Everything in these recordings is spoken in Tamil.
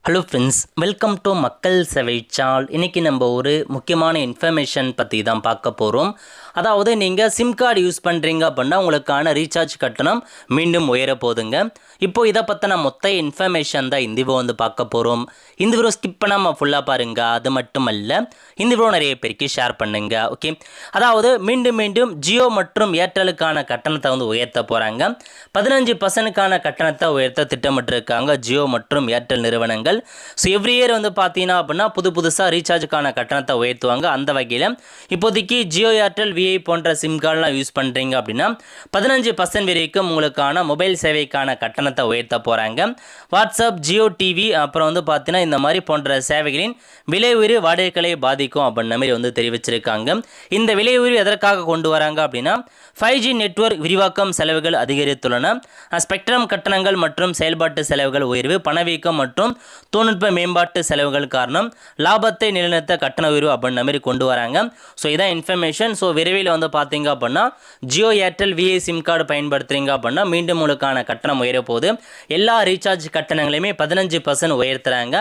ஹலோ ஃப்ரெண்ட்ஸ், வெல்கம் டு மக்கள் சேவை சால். இன்றைக்கி நம்ம ஒரு முக்கியமான இன்ஃபர்மேஷன் பற்றி தான் பார்க்க போகிறோம். அதாவது நீங்கள் சிம் கார்டு யூஸ் பண்ணுறீங்க அப்படின்னா உங்களுக்கான ரீசார்ஜ் கட்டணம் மீண்டும் உயர போதுங்க. இப்போது இதை பற்றின மொத்த இன்ஃபர்மேஷன் தான் இந்த வீடியோ பார்க்க போகிறோம். இந்த வீடியோ ஸ்கிப் பண்ணாமல் ஃபுல்லாக பாருங்கள். அது மட்டும் அல்ல, இந்த வீடியோ நிறைய பேருக்கு ஷேர் பண்ணுங்க. ஓகே, அதாவது மீண்டும் ஜியோ மற்றும் ஏர்டெலுக்கான கட்டணத்தை உயர்த்த போகிறாங்க. 15% கட்டணத்தை உயர்த்த திட்டமிட்டிருக்காங்க ஜியோ மற்றும் ஏர்டெல் நிறுவனங்கள். ஸோ எவ்ரி இயர் பார்த்தீங்கன்னா அப்படின்னா புதுசாக ரீசார்ஜுக்கான கட்டணத்தை உயர்த்துவாங்க. அந்த வகையில் இப்போதைக்கு ஜியோ ஏர்டெல் விஐ போன்ற சிம் கார்டெலாம் யூஸ் பண்ணுறீங்க அப்படின்னா 15% வரைக்கும் உங்களுக்கான மொபைல் சேவைக்கான கட்டணத்தை உயர்த்த போகிறாங்க. வாட்ஸ்அப், ஜியோ டிவி, அப்புறம் பார்த்தீங்கன்னா இந்த மாதிரி போன்ற சேவைகளின் விலை உயர்வு வாடகைகளை பாதிக்கும் அப்படின்ற மாதிரி தெரிவிச்சிருக்காங்க. இந்த விலை உயர்வு எதற்காக கொண்டு வராங்க அப்படின்னா 5G நெட்வொர்க் விரிவாக்கம் செலவுகள் அதிகரித்துள்ளன, ஸ்பெக்ட்ரம் கட்டணங்கள் மற்றும் செயல்பாட்டு செலவுகள் உயர்வு, பணவீக்கம் மற்றும் தொழில்நுட்ப மேம்பாட்டு செலவுகள் காரணம் லாபத்தை நிலைநிறுத்த கட்டண உயர்வு அப்படின்ற மாதிரி கொண்டு வராங்க. ஸோ இதான் இன்ஃபர்மேஷன். ஸோ விரைவில் பார்த்தீங்க அப்படின்னா ஜியோ ஏர்டெல் விஐ சிம் கார்டு பயன்படுத்துறீங்க அப்படின்னா மீண்டும் உங்களுக்கான கட்டணம் உயர போகுது. எல்லா ரீசார்ஜ் கட்டணங்களையுமே 15% உயர்த்துறாங்க.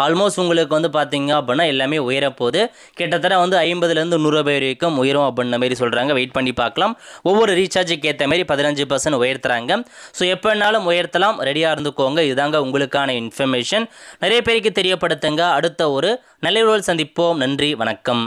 ஆல்மோஸ்ட் உங்களுக்கு பார்த்தீங்க அப்படின்னா எல்லாமே உயரப்போகுது. கிட்டத்தட்ட 50லேருந்து 100 ரூபாய் வரைக்கும் உயரும் அப்படின்ற மாதிரி சொல்கிறாங்க. வெயிட் பண்ணி பார்க்கலாம். ஒவ்வொரு ரீசார்ஜுக்கு ஏற்ற மாதிரி 15% உயர்த்துறாங்க. ஸோ எப்போ வேணாலும் உயர்த்தலாம், ரெடியாக இருந்துக்கோங்க. இதுதாங்க உங்களுக்கான இன்ஃபர்மேஷன். நிறைய பேருக்கு தெரியப்படுத்துங்க. அடுத்த ஒரு நல்ல சந்திப்போம். நன்றி, வணக்கம்.